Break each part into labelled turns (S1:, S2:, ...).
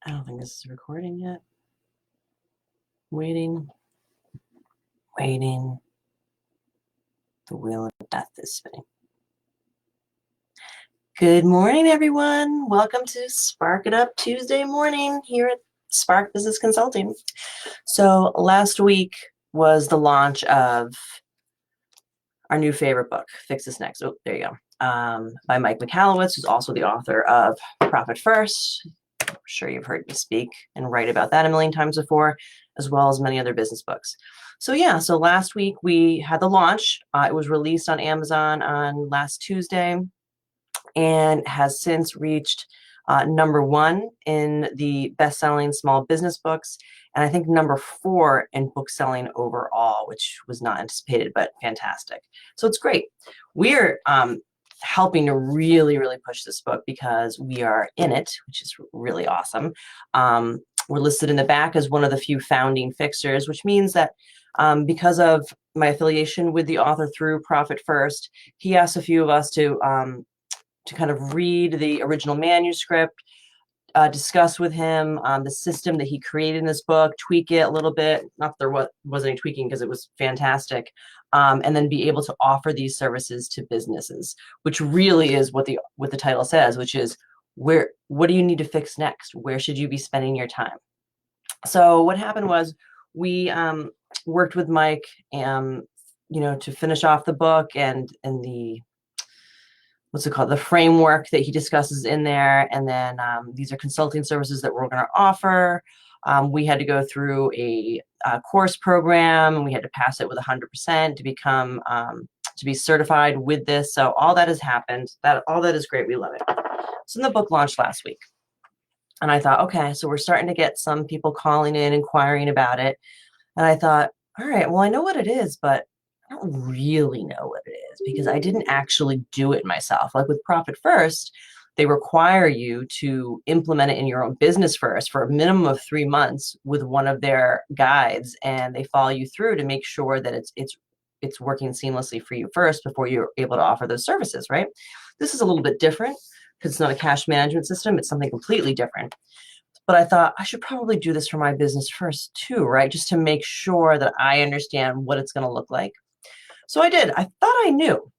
S1: I don't think this is recording yet. Waiting. The wheel of death is spinning. Good morning, everyone. Welcome to Spark It Up Tuesday morning here at Spark Business Consulting. So last week was the launch of our new favorite book, Fix This Next. Oh, there you go. By Mike Michalowicz, who's also the author of Profit First. I'm sure you've heard me speak and write about that a million times before, as well as many other business books. So last week we had the launch. It was released on Amazon on last Tuesday and has since reached #1 in the best-selling small business books, and I think #4 in book selling overall, which was not anticipated, but fantastic. So it's great. We're helping to really push this book because we are in it, which is really awesome. We're listed in the back as one of the few founding fixers, which means that because of my affiliation with the author through Profit First, he asked a few of us to kind of read the original manuscript, discuss with him the system that he created in this book, tweak it a little bit. Not that there wasn't any tweaking because it was fantastic. And then be able to offer these services to businesses, which really is what the title says, which is what do you need to fix next? Where should you be spending your time? So what happened was we worked with Mike, to finish off the book and the what's it called, the framework that he discusses in there. And then these are consulting services that we're going to offer. We had to go through a course program, and we had to pass it with 100% to become to be certified with this. So all that has happened. All that is great. We love it. So the book launched last week, and I thought, okay, so we're starting to get some people calling in, inquiring about it. And I thought, all right, well, I know what it is, but I don't really know what it is because I didn't actually do it myself. Like with Profit First, they require you to implement it in your own business first for a minimum of 3 months with one of their guides, and they follow you through to make sure that it's working seamlessly for you first before you're able to offer those services, right? This is a little bit different because it's not a cash management system. It's something completely different. But I thought I should probably do this for my business first too, right? Just to make sure that I understand what it's going to look like. So I did. I thought I knew.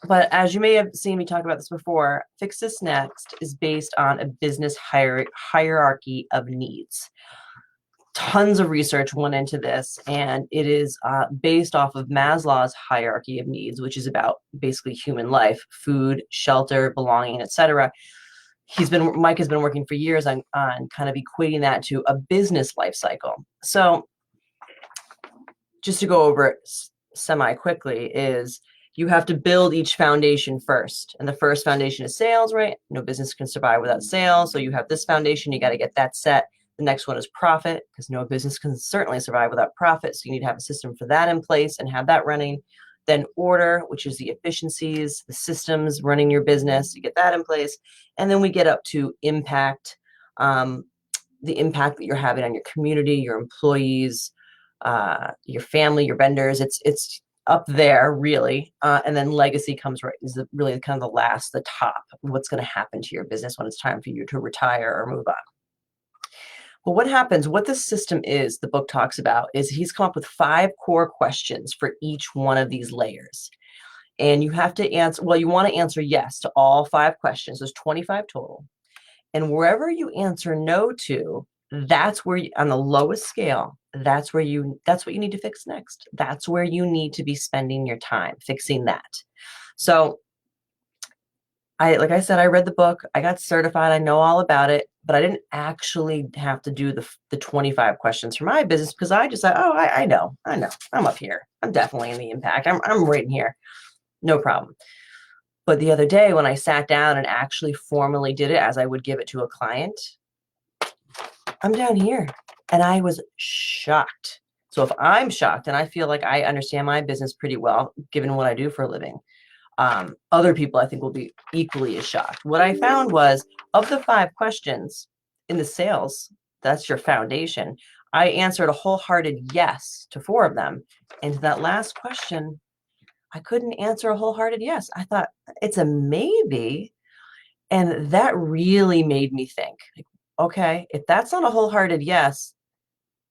S1: But as you may have seen me talk about this before, Fix This Next is based on a business hierarchy of needs. Tons of research went into this, and it is based off of Maslow's hierarchy of needs, which is about basically human life, food, shelter, belonging, etc. Mike has been working for years on kind of equating that to a business life cycle. So just to go over it semi quickly is you have to build each foundation first. And the first foundation is sales, right? No business can survive without sales. So you have this foundation, you got to get that set. The next one is profit, because no business can certainly survive without profit. So you need to have a system for that in place and have that running. Then order, which is the efficiencies, the systems running your business, you get that in place. And then we get up to impact, the impact that you're having on your community, your employees, your family, your vendors. It's up there really. And then legacy is really kind of the top, what's going to happen to your business when it's time for you to retire or move on. But what this system is, the book talks about, is he's come up with 5 core questions for each one of these layers. And you have to answer, you want to answer yes to all 5 questions. There's 25 total. And wherever you answer no to, that's where on the lowest scale, that's what you need to fix next. That's where you need to be spending your time fixing that. So like I said, I read the book, I got certified, I know all about it, but I didn't actually have to do the 25 questions for my business because I just thought, oh, I know, I'm up here. I'm definitely in the impact. I'm right in here. No problem. But the other day when I sat down and actually formally did it as I would give it to a client, I'm down here and I was shocked. So if I'm shocked and I feel like I understand my business pretty well, given what I do for a living, other people I think will be equally as shocked. What I found was of the 5 questions in the sales, that's your foundation, I answered a wholehearted yes to 4 of them. And to that last question, I couldn't answer a wholehearted yes. I thought it's a maybe. And that really made me think, like, okay, if that's not a wholehearted yes,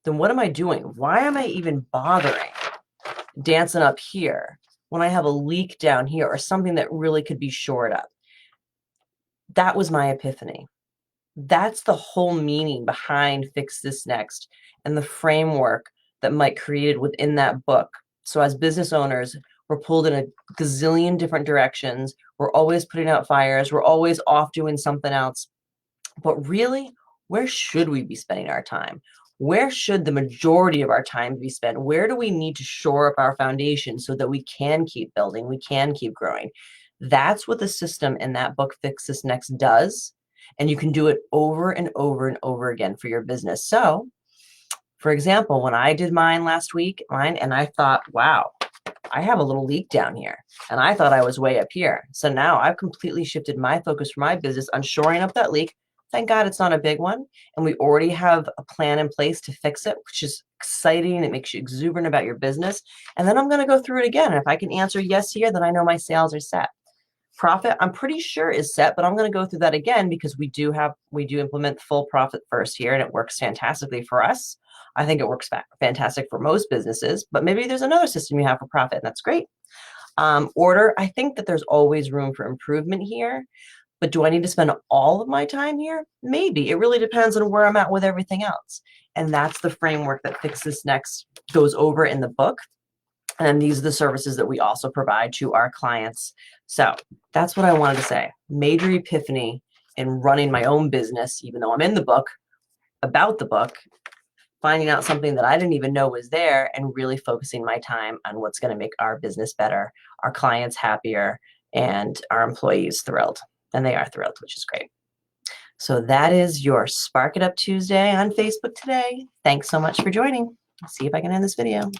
S1: then what am I doing? Why am I even bothering dancing up here when I have a leak down here or something that really could be shored up? That was my epiphany. That's the whole meaning behind Fix This Next and the framework that Mike created within that book. So as business owners, we're pulled in a gazillion different directions. We're always putting out fires. We're always off doing something else. But really, where should we be spending our time? Where should the majority of our time be spent? Where do we need to shore up our foundation so that we can keep building, we can keep growing? That's what the system in that book, Fix This Next, does. And you can do it over and over and over again for your business. So, for example, when I did mine last week, and I thought, wow, I have a little leak down here. And I thought I was way up here. So now I've completely shifted my focus for my business on shoring up that leak. Thank God it's not a big one. And we already have a plan in place to fix it, which is exciting. It makes you exuberant about your business. And then I'm going to go through it again. And if I can answer yes here, then I know my sales are set. Profit, I'm pretty sure is set, but I'm going to go through that again because we do implement full profit first here, and it works fantastically for us. I think it works fantastic for most businesses, but maybe there's another system you have for profit, and that's great. Order, I think that there's always room for improvement here, but do I need to spend all of my time here? Maybe. It really depends on where I'm at with everything else. And that's the framework that Fix This Next goes over in the book. And these are the services that we also provide to our clients. So that's what I wanted to say. Major epiphany in running my own business, even though I'm in the book, about the book, finding out something that I didn't even know was there and really focusing my time on what's going to make our business better, our clients happier, and our employees thrilled. And they are thrilled, which is great. So that is your Spark It Up Tuesday on Facebook today. Thanks so much for joining. I'll see if I can end this video.